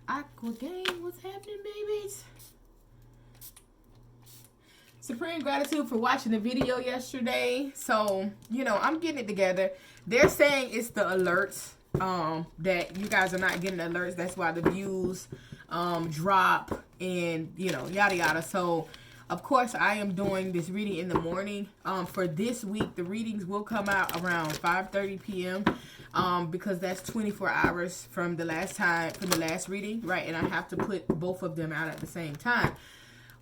Aqua Gang, what's happening, babies? Supreme gratitude for watching the video yesterday. So, you know, I'm getting it together. They're saying it's the alerts, that you guys are not getting alerts. That's why the views drop and, you know, yada yada. So, of course, I am doing this reading in the morning. For this week, the readings will come out around 5:30 p.m. Because that's 24 hours from the last reading, right? And I have to put both of them out at the same time,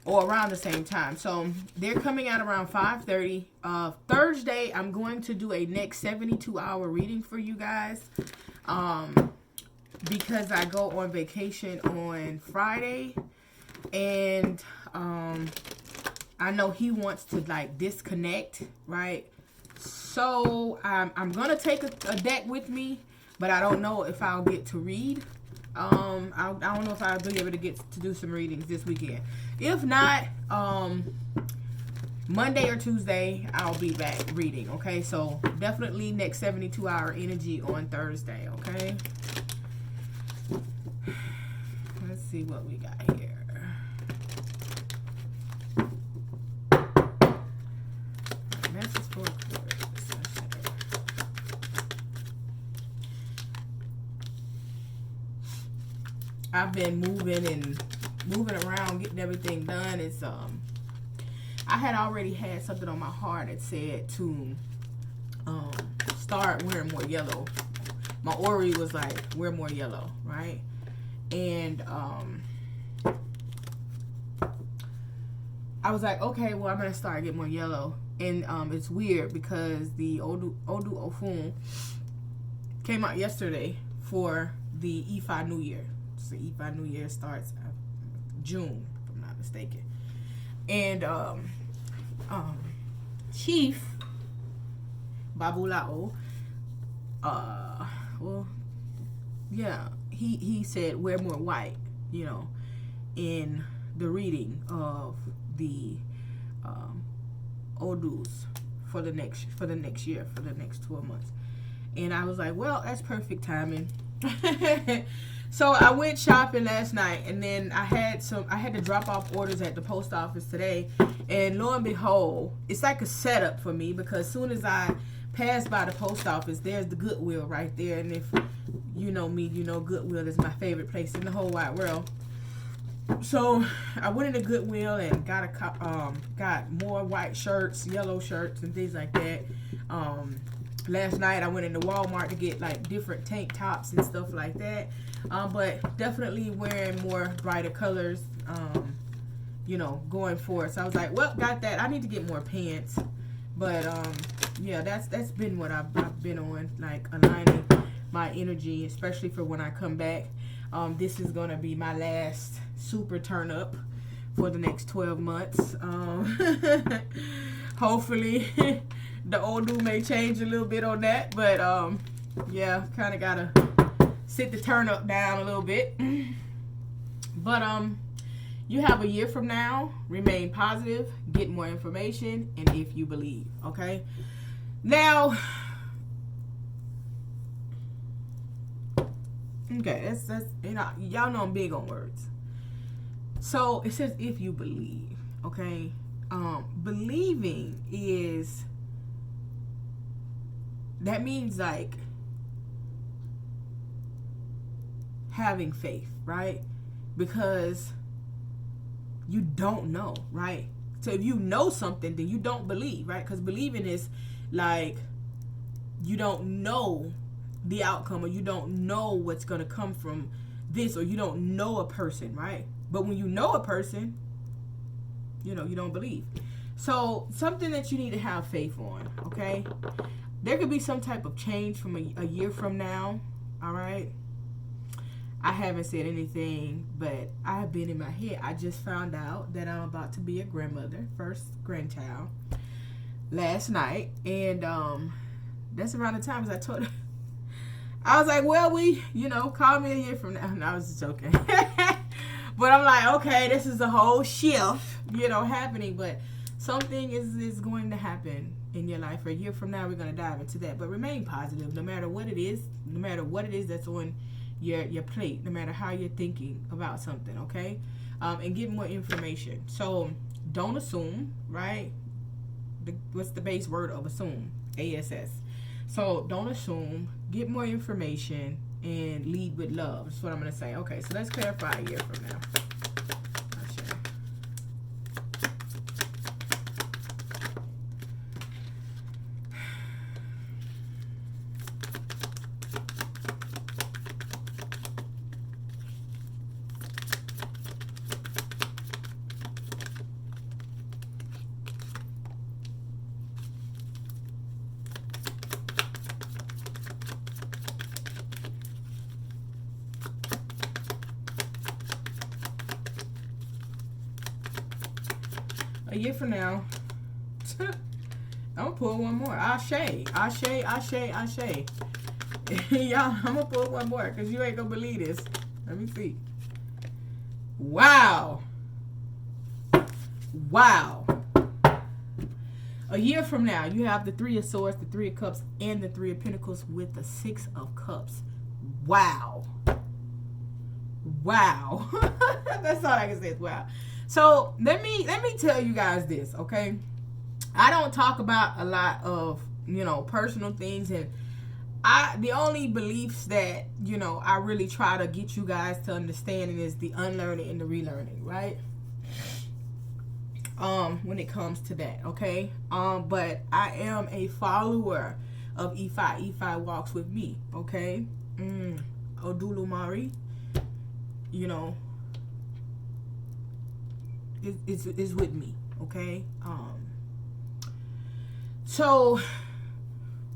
or around the same time. So they're coming out around 5:30. Thursday, I'm going to do a next 72-hour reading for you guys. Because I go on vacation on Friday, and I know he wants to like disconnect, right? So I'm gonna take a deck with me, but I don't know if I'll get to read. I don't know if I'll be able to get to do some readings this weekend. If not, Monday or Tuesday, I'll be back reading, okay? So definitely next 72-hour energy on Thursday, okay? Let's see what we got here. Message for Aquarius. I've been moving around, getting everything done. It's I had already had something on my heart that said to start wearing more yellow. My Ori was like, wear more yellow, right? And I was like, okay, well, I'm gonna start getting more yellow. And it's weird because the Odu Ofun came out yesterday for the Ifa New Year. So Ifa New Year starts June, if I'm not mistaken. And Chief Babulao, well, yeah, he said wear more white, you know, in the reading of the Odus for the next year, for the next 12 months. And I was like, well, that's perfect timing. So I went shopping last night, and then I had to drop off orders at the post office today, and lo and behold, it's like a setup for me, because as soon as I pass by the post office, there's the Goodwill right there. And if you know me, you know Goodwill is my favorite place in the whole wide world. So I went into Goodwill and got more white shirts, yellow shirts, and things like that. Last night I went into Walmart to get like different tank tops and stuff like that. But definitely wearing more brighter colors, you know, going forward. So I was like, well, got that. I need to get more pants. But yeah, that's been what I've been on, like aligning my energy, especially for when I come back. This is gonna be my last super turn up for the next 12 months. Hopefully the Odu may change a little bit on that, but yeah, kind of gotta sit the turn up down a little bit. But you have a year from now. Remain positive, get more information, and if you believe, okay? Now, okay, that's you know, y'all know I'm big on words. So it says if you believe, okay? Believing is, that means like having faith, right? Because you don't know, right? So if you know something, then you don't believe, right? Because believing is like you don't know the outcome, or you don't know what's going to come from this, or you don't know a person, right? But when you know a person, you know, you don't believe. So something that you need to have faith on, okay? There could be some type of change from a year from now, all right? I haven't said anything, but I've been in my head. I just found out that I'm about to be a grandmother, first grandchild, last night. And that's around the time as I told her. I was like, well, call me a year from now. And I was just joking. But I'm like, okay, this is a whole shift, happening. But something is going to happen in your life. A year from now, we're going to dive into that. But remain positive, no matter what it is that's on your plate, no matter how you're thinking about something, okay? And get more information. So don't assume, right? What's the base word of assume? ASS. So don't assume, get more information, and lead with love. That's what I'm going to say. Okay, so let's clarify a year from now. A year from now, I'm gonna pull one more. Ashe, Ashe, Ashe, Ashe. Y'all, I'm gonna pull one more because you ain't gonna believe this. Let me see. Wow. Wow. A year from now, you have the Three of Swords, the Three of Cups, and the Three of Pentacles with the Six of Cups. Wow. Wow. That's all I can say is wow. So let me tell you guys this, okay? I don't talk about a lot of, personal things, and the only beliefs that, I really try to get you guys to understanding is the unlearning and the relearning, right? When it comes to that, okay? But I am a follower of Ifa. Ifa walks with me, okay? Odulumari, is with me, okay? So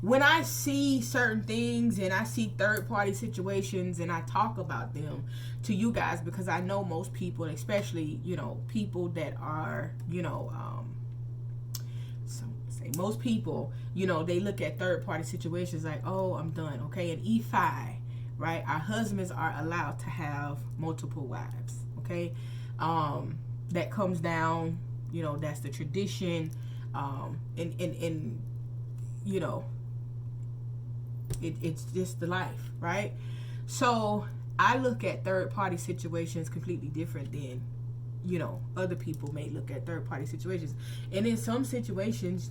when I see certain things and I see third-party situations and I talk about them to you guys, because I know most people, especially, people that are, most people, they look at third-party situations like, oh, I'm done, okay? And E5, right? Our husbands are allowed to have multiple wives, okay? That comes down, that's the tradition, and it's just the life, right? So I look at third-party situations completely different than, other people may look at third-party situations. And in some situations,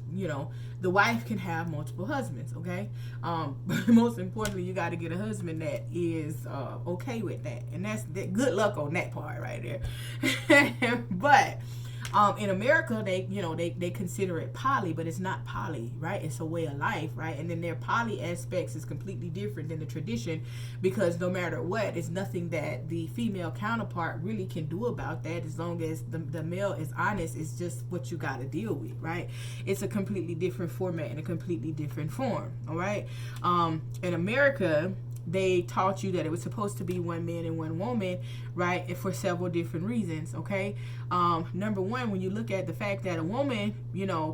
the wife can have multiple husbands, okay? But most importantly, you got to get a husband that is okay with that. And that's good luck on that part right there. But in America, they consider it poly, but it's not poly, right? It's a way of life, right? And then their poly aspects is completely different than the tradition, because no matter what, it's nothing that the female counterpart really can do about that, as long as the male is honest. It's just what you got to deal with, right? It's a completely different format and a completely different form, all right? In America, they taught you that it was supposed to be one man and one woman, right? And for several different reasons, okay? Number one, when you look at the fact that a woman,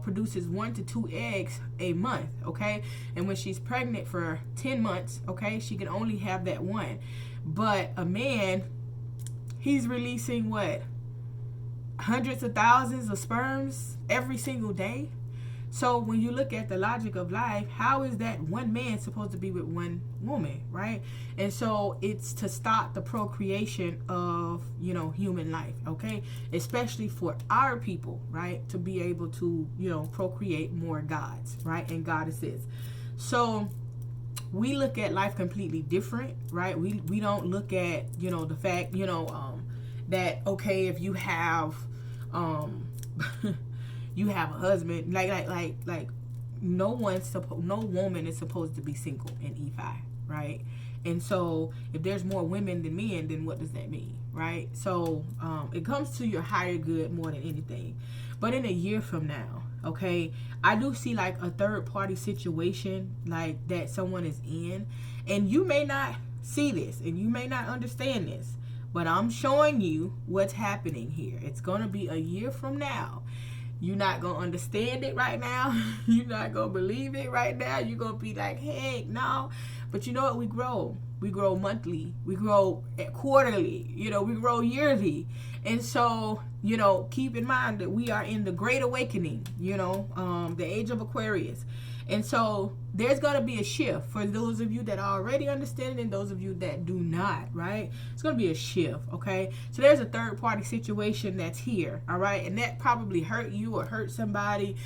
produces 1 to 2 eggs a month, okay? And when she's pregnant for 10 months, okay, she can only have that one. But a man, he's releasing what? Hundreds of thousands of sperms every single day. So when you look at the logic of life, how is that one man supposed to be with one woman, right? And so it's to stop the procreation of, human life, okay? Especially for our people, right? To be able to, procreate more gods, right? And goddesses. So we look at life completely different, right? We don't look at, the fact, that, okay, if you have, you have a husband, like no woman is supposed to be single in E5, right? And so if there's more women than men, then what does that mean, right? So it comes to your higher good more than anything. But in a year from now, okay, I do see like a third party situation like that someone is in, and you may not see this and you may not understand this, but I'm showing you what's happening here. It's gonna be a year from now. You're not going to understand it right now. You're not going to believe it right now. You're going to be like, hey, no. But you know what? We grow. We grow monthly. We grow quarterly. We grow yearly. And so, keep in mind that we are in the Great Awakening, the age of Aquarius. And so there's going to be a shift for those of you that already understand it and those of you that do not, right? It's going to be a shift, okay? So there's a third party situation that's here, all right? And that probably hurt you or hurt somebody.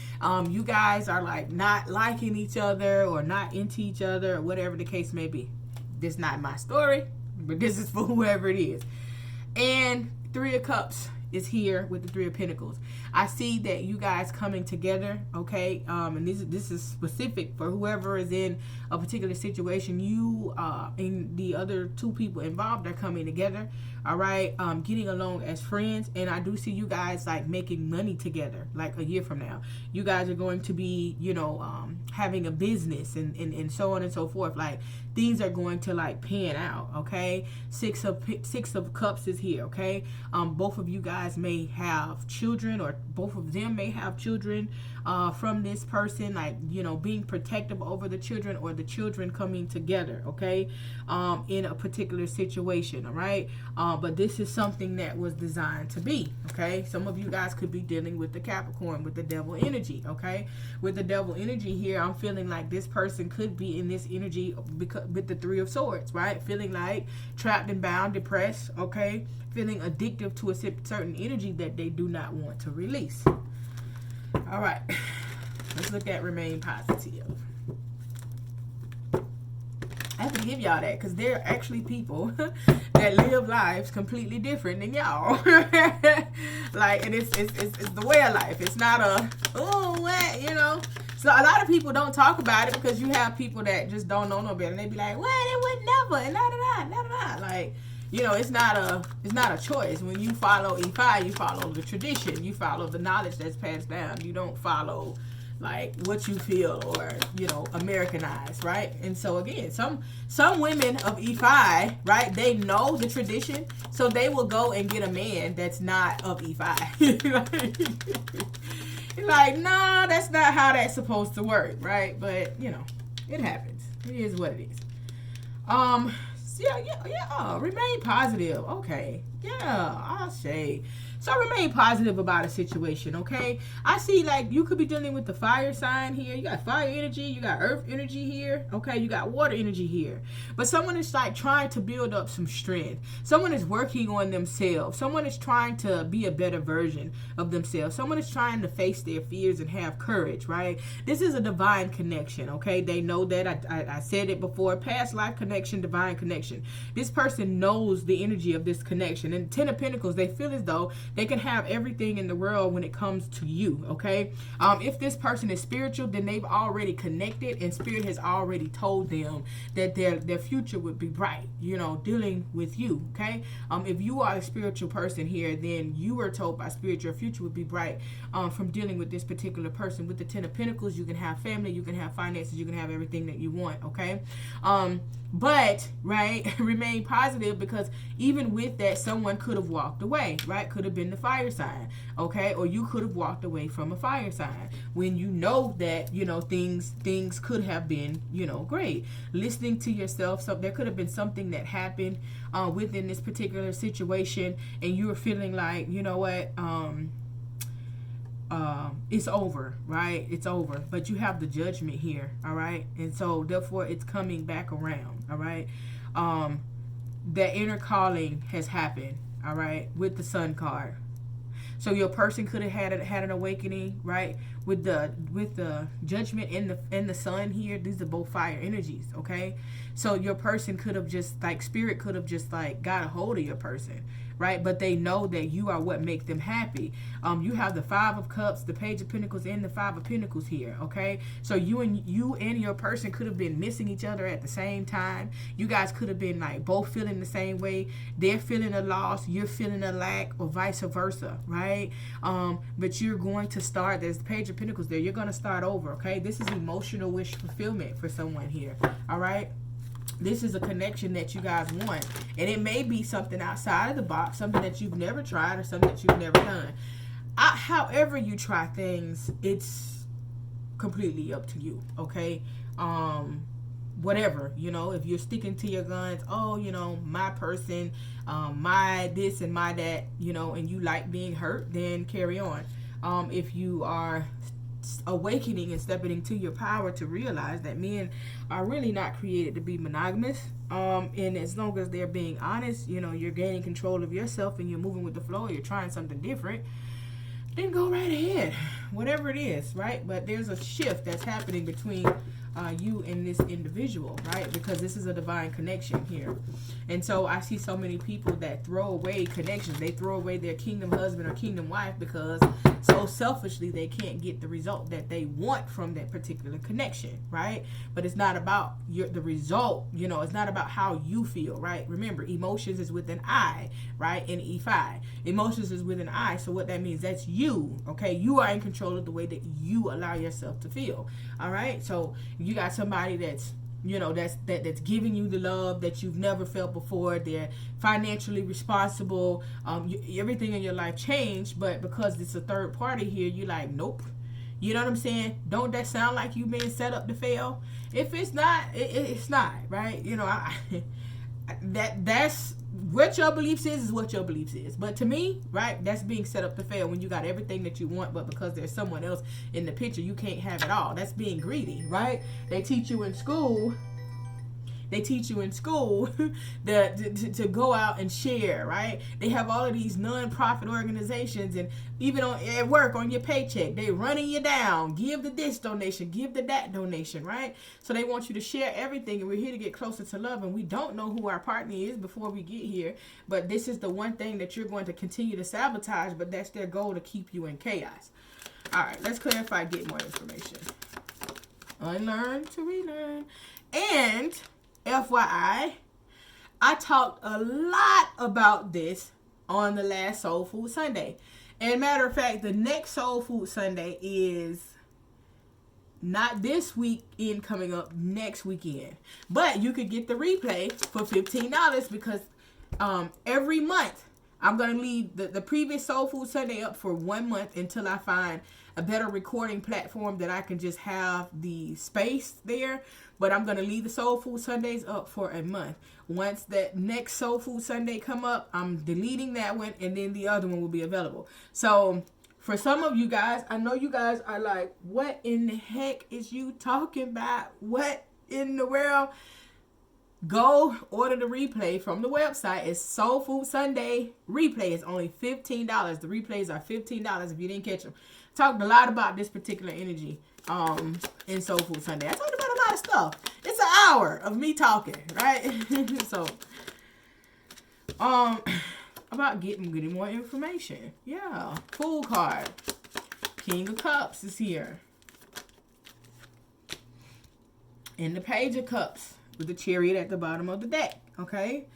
You guys are like not liking each other or not into each other or whatever the case may be. This is not my story, but this is for whoever it is. And Three of Cups is here with the Three of Pentacles. I see that you guys coming together, okay? And this is specific for whoever is in a particular situation. You and the other two people involved are coming together, all right? Getting along as friends. And I do see you guys like making money together, like a year from now. You guys are going to be, you know, having a business and so on and so forth. Like things are going to like pan out, okay? Six of Cups is here, okay? Both of you guys may have children, or both of them may have children from this person, like, you know, being protective over the children, or the children coming together, okay, in a particular situation, all right? But this is something that was designed to be, okay? Some of you guys could be dealing with the Capricorn, with the devil energy, okay? With the devil energy here, I'm feeling like this person could be in this energy because with the Three of Swords, right? Feeling like trapped and bound, depressed, okay? Feeling addictive to a certain energy that they do not want to release. All right, let's look at remain positive. I have to give y'all that because there are actually people that live lives completely different than y'all. Like, and it's the way of life. It's not a, oh, what, you know. So a lot of people don't talk about it because you have people that just don't know no better. And they be like, well, they would never, and da-da-da. Like, you know, it's not a choice. When you follow E5, you follow the tradition. You follow the knowledge that's passed down. You don't follow like what you feel or, you know, Americanized, right? And so again, some women of E5, right, they know the tradition, so they will go and get a man that's not of E5. Like, no, that's not how that's supposed to work, right? But, you know, it happens. It is what it is. Yeah, remain positive. Okay. Yeah, I'll say. So remain positive about a situation, okay? I see like you could be dealing with the fire sign here. You got fire energy, you got earth energy here, okay? You got water energy here. But someone is like trying to build up some strength. Someone is working on themselves. Someone is trying to be a better version of themselves. Someone is trying to face their fears and have courage, right? This is a divine connection, okay? They know that. I said it before. Past life connection, divine connection. This person knows the energy of this connection. And Ten of Pentacles, they feel as though they can have everything in the world when it comes to you, okay? If this person is spiritual, then they've already connected, and Spirit has already told them that their future would be bright, you know, dealing with you, okay? If you are a spiritual person here, then you were told by Spirit your future would be bright from dealing with this particular person. With the Ten of Pentacles, you can have family, you can have finances, you can have everything that you want, okay? But, right, remain positive, because even with that, someone could have walked away, right? Could have been the fire sign, okay? Or you could have walked away from a fire sign when you know that, you know, things could have been, you know, great. Listening to yourself, so there could have been something that happened within this particular situation, and you were feeling like, you know what, it's over, right? It's over. But you have the Judgment here, all right? And so therefore it's coming back around, all right? The inner calling has happened, all right, with the Sun card. So your person could have had an awakening, right? With the Judgment and the Sun here, these are both fire energies, okay? So your person could have just like, Spirit could have just like got a hold of your person, right? But they know that you are what makes them happy. You have the Five of Cups, the Page of Pentacles, and the Five of Pentacles here, okay? So you and your person could have been missing each other at the same time. You guys could have been like both feeling the same way. They're feeling a loss, you're feeling a lack, or vice versa, right? But you're going to start, there's the Page of Pentacles there, you're going to start over, okay? This is emotional wish fulfillment for someone here, all right? This is a connection that you guys want. And it may be something outside of the box, something that you've never tried or something that you've never done. However you try things, it's completely up to you, okay? Whatever, you know, if you're sticking to your guns, oh, you know, my person, my this and my that, you know, and you like being hurt, then carry on. If you are awakening and stepping into your power to realize that men are really not created to be monogamous. And as long as they're being honest, you know, you're gaining control of yourself and you're moving with the flow, you're trying something different, then go right ahead, whatever it is, right? But there's a shift that's happening between you and this individual, right? Because this is a divine connection here. And so I see so many people that throw away connections. They throw away their kingdom husband or kingdom wife because so selfishly they can't get the result that they want from that particular connection, right? But it's not about the result, you know, it's not about how you feel, right? Remember, emotions is with an I, right? N-E-5. Emotions is with an I, so what that means, that's you, okay? You are in control of the way that you allow yourself to feel, all right? So you got somebody that's, you know, that's giving you the love that you've never felt before. They're financially responsible. Everything in your life changed, but because it's a third party here, you're like, nope. You know what I'm saying? Don't that sound like you being set up to fail? If it's not, it's not, right? You know, that's what your beliefs is what your beliefs is. But to me, right, that's being set up to fail when you got everything that you want, but because there's someone else in the picture, you can't have it all. That's being greedy, right? They teach you in school to go out and share, right? They have all of these non-profit organizations, and even at work on your paycheck, they running you down. Give the this donation, give the that donation, right? So they want you to share everything, and we're here to get closer to love, and we don't know who our partner is before we get here, but this is the one thing that you're going to continue to sabotage, but that's their goal, to keep you in chaos. All right, let's clarify, get more information. Unlearn to relearn. And FYI, I talked a lot about this on the last Soul Food Sunday. And matter of fact, the next Soul Food Sunday is not this weekend coming up, next weekend. But you could get the replay for $15 because every month I'm going to leave the previous Soul Food Sunday up for 1 month until I find a better recording platform that I can just have the space there. But I'm going to leave the Soul Food Sundays up for a month. Once that next Soul Food Sunday come up, I'm deleting that one, and then the other one will be available. So for some of you guys, I know you guys are like, what in the heck is you talking about? What in the world? Go order the replay from the website. It's Soul Food Sunday replay. It's only $15. The replays are $15 if you didn't catch them. Talked a lot about this particular energy in Soul Food Sunday. I talked about a lot of stuff. It's an hour of me talking, right? So about getting more information. Yeah. Fool card. King of Cups is here. And the Page of Cups with the Chariot at the bottom of the deck. Okay?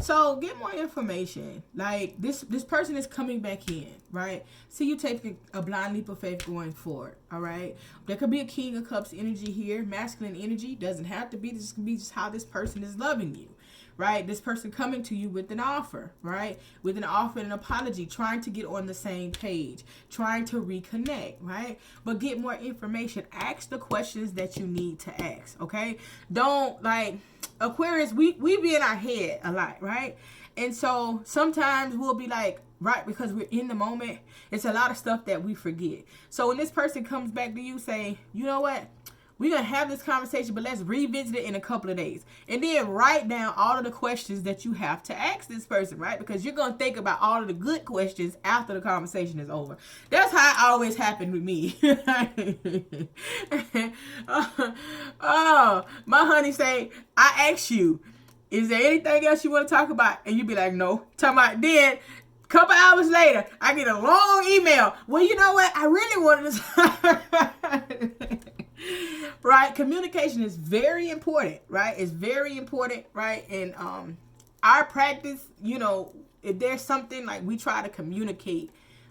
So get more information. Like this person is coming back in, right? See you taking a blind leap of faith going forward, all right? There could be a King of Cups energy here. Masculine energy doesn't have to be. This can be just how this person is loving you, right? This person coming to you with an offer, right? With an offer and an apology, trying to get on the same page, trying to reconnect, right? But get more information. Ask the questions that you need to ask, okay? Don't, like, Aquarius, we be in our head a lot, right? And so sometimes we'll be like, right, because we're in the moment, it's a lot of stuff that we forget. So when this person comes back to you, say, you know what? We're going to have this conversation, but let's revisit it in a couple of days. And then write down all of the questions that you have to ask this person, right? Because you're going to think about all of the good questions after the conversation is over. That's how it always happened with me. Oh, my honey say, I asked you, is there anything else you want to talk about? And you be like, no. Talking about then. Couple hours later, I get a long email. Well, you know what? I really wanted to... Right? Communication is very important, right? It's very important, right? And our practice, you know, if there's something, like, we try to communicate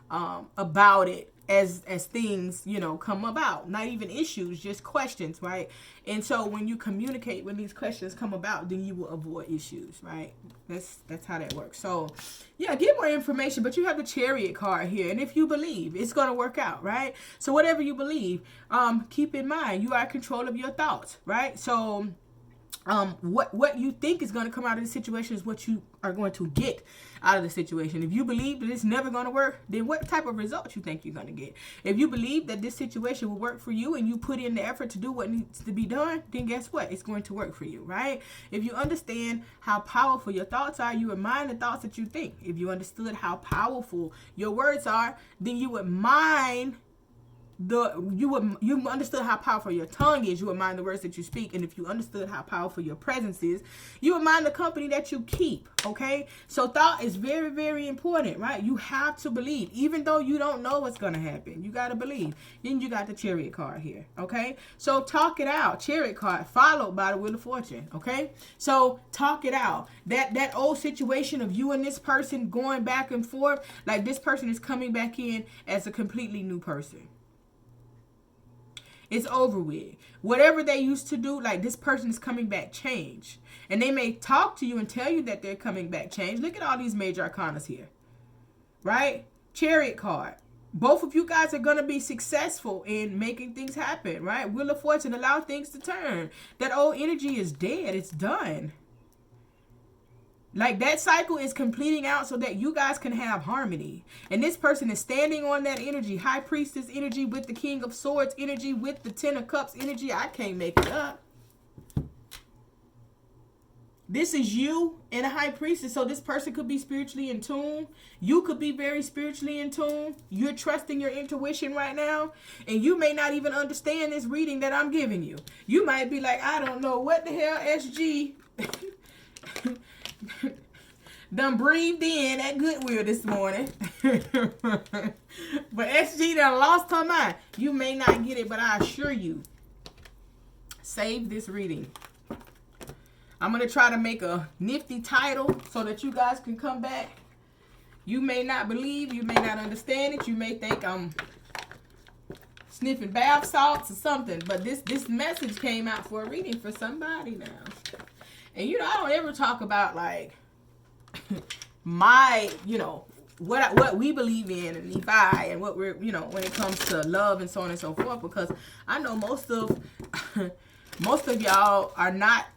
about it as things, you know, come about. Not even issues, just questions, right? And so when you communicate, when these questions come about, then you will avoid issues, right? That's how that works. So yeah, get more information, but you have the Chariot card here, and if you believe, it's going to work out, right? So whatever you believe, keep in mind, you are in control of your thoughts, right? So what you think is going to come out of the situation is what you are going to get out of the situation. If you believe that it's never going to work, then what type of results you think you're going to get? If you believe that this situation will work for you and you put in the effort to do what needs to be done, then guess what? It's going to work for you, right? If you understand how powerful your thoughts are, you would mind the thoughts that you think. If you understood how powerful your words are, then you would mind you understood how powerful your tongue is, you would mind the words that you speak. And if you understood how powerful your presence is, you would mind the company that you keep. Okay, so thought is very, very important, right? You have to believe, even though you don't know what's going to happen. You got to believe. Then you got the Chariot card here. Okay, so talk it out. Chariot card followed by the Wheel of Fortune. Okay, so talk it out. That old situation of you and this person going back and forth, like this person is coming back in as a completely new person. It's over with. Whatever they used to do, like this person is coming back changed. And they may talk to you and tell you that they're coming back changed. Look at all these major arcanas here. Right? Chariot card. Both of you guys are going to be successful in making things happen. Right? Wheel of Fortune, allow things to turn. That old energy is dead. It's done. Like that cycle is completing out so that you guys can have harmony. And this person is standing on that energy. High Priestess energy with the King of Swords energy with the Ten of Cups energy. I can't make it up. This is you and a High Priestess. So this person could be spiritually in tune. You could be very spiritually in tune. You're trusting your intuition right now. And you may not even understand this reading that I'm giving you. You might be like, I don't know what the hell SG... done breathed in at Goodwill this morning. But SG done lost her mind. You may not get it, but I assure you, save this reading. I'm going to try to make a nifty title so that you guys can come back. You may not believe, you may not understand it. You may think I'm sniffing bath salts or something, but this message came out for a reading for somebody now. And, you know, I don't ever talk about, like, my, you know, what we believe in and Nephi and what we're, you know, when it comes to love and so on and so forth, because I know most of y'all are not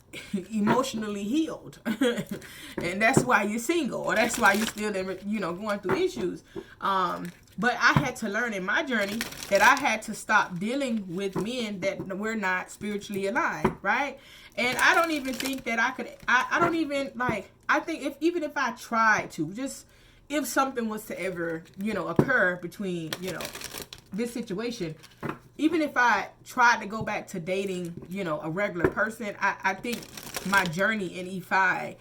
emotionally healed. And that's why you're single, or that's why you're still, you know, going through issues. But I had to learn in my journey that I had to stop dealing with men that were not spiritually aligned, right? And I don't even think that I could, I don't even, like, I think even if I tried to, just if something was to ever, you know, occur between, you know, this situation, even if I tried to go back to dating, you know, a regular person, I think my journey in E5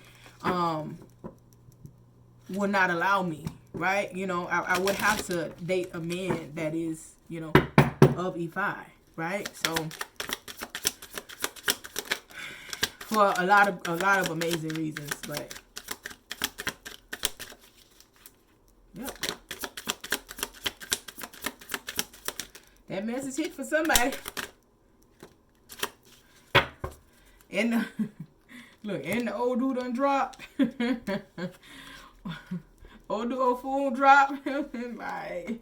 will not allow me, right? You know, I would have to date a man that is, you know, of E5, right? So for a lot of amazing reasons, but yep. That message hit for somebody. And the, look, and the old dude done dropped. Old dude fool dropped. Like,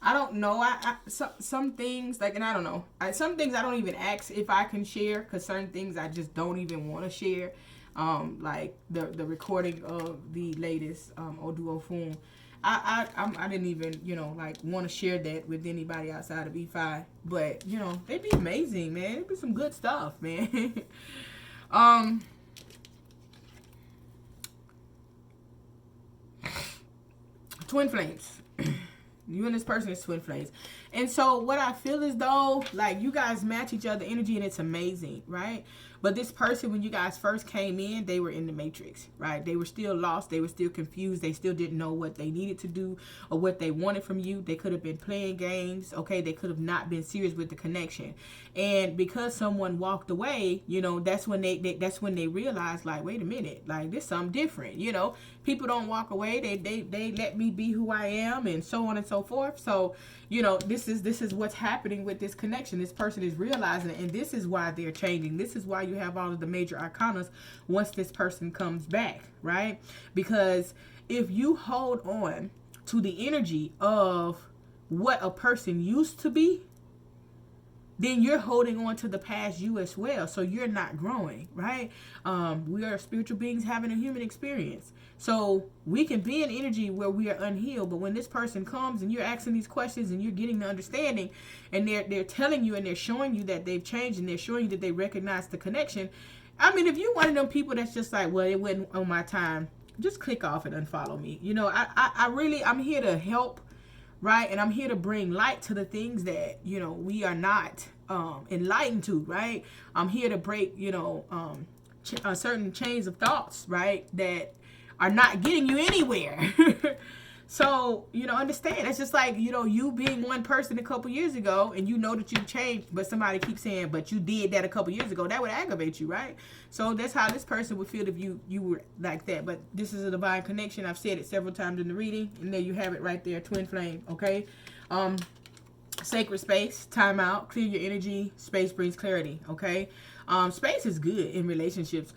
I don't know. Some things, like, and I don't know. Some things I don't even ask if I can share, because certain things I just don't even want to share. Like the recording of the latest Oduo Foon. I didn't even, you know, like, want to share that with anybody outside of E5. But, you know, they'd be amazing, man. It'd be some good stuff, man. Twin flames. You and this person is twin flames. And so what I feel is though, like, you guys match each other energy and it's amazing, right? But this person, when you guys first came in, they were in the matrix, right? They were still lost. They were still confused. They still didn't know what they needed to do or what they wanted from you. They could have been playing games, okay? They could have not been serious with the connection. And because someone walked away, you know, that's when they realized, like, wait a minute, like, this something different, you know? People don't walk away. They let me be who I am, and so on and so forth. So, you know, this is what's happening with this connection. This person is realizing it, and this is why they're changing. This is why you have all of the major arcanas once this person comes back, right? Because if you hold on to the energy of what a person used to be, then you're holding on to the past you as well. So you're not growing, right? We are spiritual beings having a human experience. So we can be in energy where we are unhealed, but when this person comes and you're asking these questions and you're getting the understanding, and they're telling you and they're showing you that they've changed and they're showing you that they recognize the connection. I mean, if you're one of them people that's just like, well, it wasn't on my time, just click off and unfollow me. You know, I'm here to help, right? And I'm here to bring light to the things that, you know, we are not enlightened to, right? I'm here to break, you know, certain chains of thoughts, right, that are not getting you anywhere. So, you know, understand. It's just like, you know, you being one person a couple years ago and you know that you've changed, but somebody keeps saying, but you did that a couple years ago. That would aggravate you, right? So that's how this person would feel if you were like that. But this is a divine connection. I've said it several times in the reading, and there you have it right there, twin flame, okay? Sacred space, time out, clear your energy. Space brings clarity, okay? Space is good in relationships.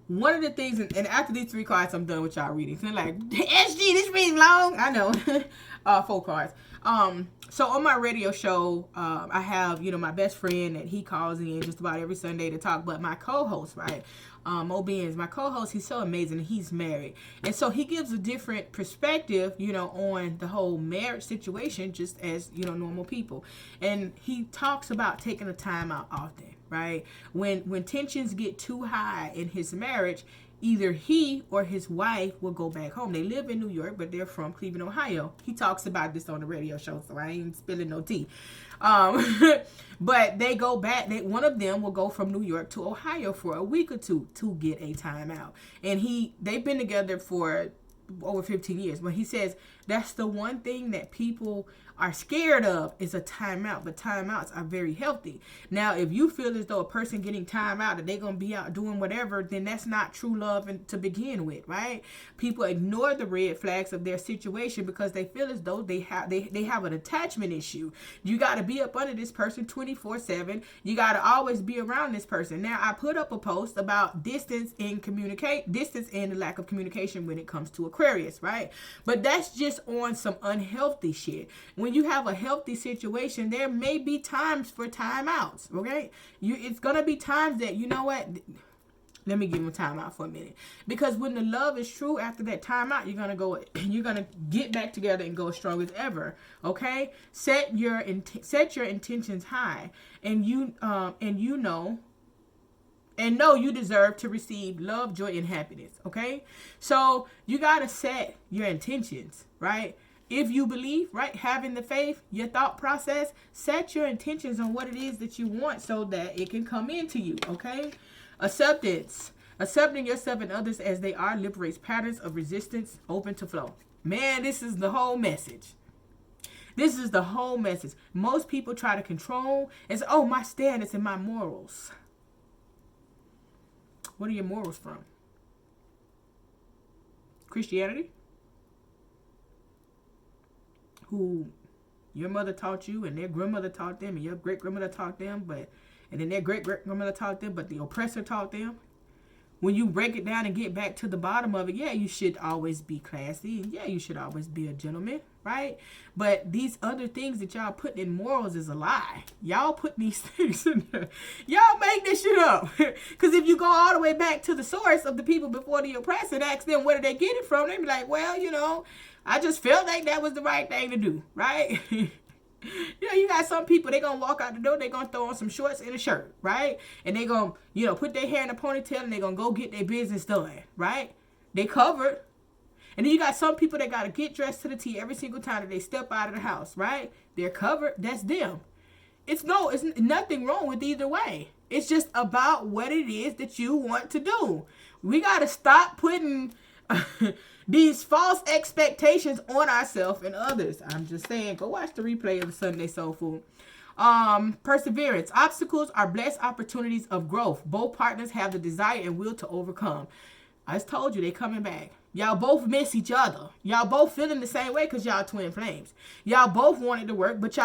One of the things, and after these 3 cards, I'm done with y'all reading. So like, SG, this reading long. I know. 4 cards. So on my radio show, I have, you know, my best friend that he calls in just about every Sunday to talk. But my co-host, right, Mo Benz, my co-host, he's so amazing. He's married. And so he gives a different perspective, you know, on the whole marriage situation, just as, you know, normal people. And he talks about taking a time out often. Right? When tensions get too high in his marriage, either he or his wife will go back home. They live in New York, but they're from Cleveland, Ohio. He talks about this on the radio show, so I ain't spilling no tea. But they go back. One of them will go from New York to Ohio for a week or two to get a time out. And they've been together for over 15 years. But he says that's the one thing that people are scared of is a timeout, but timeouts are very healthy. Now, if you feel as though a person getting time out and they're going to be out doing whatever, then that's not true love to begin with, right? People ignore the red flags of their situation because they feel as though they have an attachment issue. You got to be up under this person 24/7. You got to always be around this person. Now, I put up a post about distance and the lack of communication when it comes to Aquarius, right? But that's just on some unhealthy shit. When you have a healthy situation, there may be times for timeouts, okay? It's going to be times that, you know what, let me give him a timeout for a minute. Because when the love is true, after that timeout, you're going to get back together and go as strong as ever, okay? Set your intentions high, and know you deserve to receive love, joy, and happiness, okay? So you got to set your intentions, right? If you believe, right, having the faith, your thought process, set your intentions on what it is that you want so that it can come into you, okay? Acceptance. Accepting yourself and others as they are liberates patterns of resistance open to flow. Man, this is the whole message. This is the whole message. Most people try to control and say, oh, my standards and my morals. What are your morals from? Christianity? Who your mother taught you and their grandmother taught them and your great-grandmother taught them, and then their great-great-grandmother taught them, but the oppressor taught them. When you break it down and get back to the bottom of it, yeah, you should always be classy. And yeah, you should always be a gentleman, right? But these other things that y'all put in morals is a lie. Y'all put these things in there. Y'all make this shit up. Because if you go all the way back to the source of the people before the oppressor and ask them where did they get it from, they be like, well, you know, I just felt like that was the right thing to do, right? You know, you got some people, they going to walk out the door, they going to throw on some shorts and a shirt, right? And they going to, you know, put their hair in a ponytail and they going to go get their business done, right? They covered. And then you got some people that got to get dressed to the T every single time that they step out of the house, right? They're covered. That's them. It's nothing wrong with either way. It's just about what it is that you want to do. We got to stop putting these false expectations on ourselves and others. I'm just saying, go watch the replay of the Sunday Soul Food. Perseverance. Obstacles are blessed opportunities of growth. Both partners have the desire and will to overcome. I just told you, they coming back. Y'all both miss each other. Y'all both feeling the same way because y'all twin flames. Y'all both want it to work, but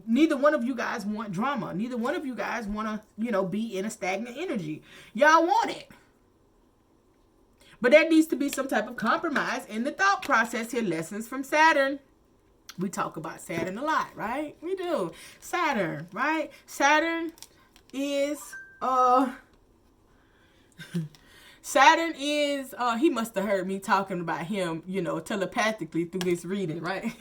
neither one of you guys want drama. Neither one of you guys want to, you know, be in a stagnant energy. Y'all want it. But there needs to be some type of compromise in the thought process here. Lessons from Saturn. We talk about Saturn a lot, right? We do. Saturn, right? Saturn is Saturn is he must have heard me talking about him, you know, telepathically through this reading, right?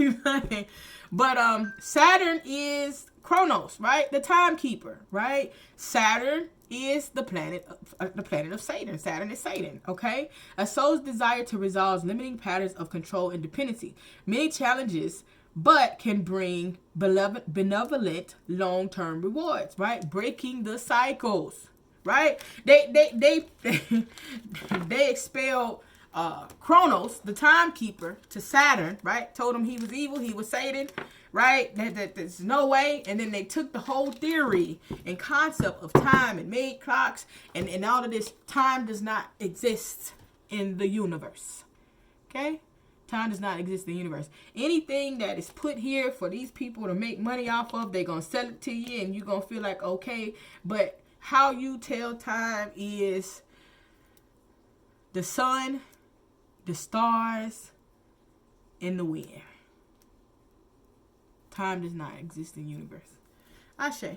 But Saturn is Chronos, right? The timekeeper, right? Saturn is the planet of Satan. Saturn is Satan, okay? A soul's desire to resolve limiting patterns of control and dependency. Many challenges, but can bring benevolent long-term rewards, right? Breaking the cycles, right? They expelled Chronos, the timekeeper, to Saturn, right? Told him he was evil, he was Satan, right? That there's no way. And then they took the whole theory and concept of time and made clocks and all of this. Time does not exist in the universe, okay? Time does not exist in the universe. Anything that is put here for these people to make money off of, they're going to sell it to you and you're going to feel like, okay. But how you tell time is the sun, the stars, and the wind. Time does not exist in the universe. Ashe.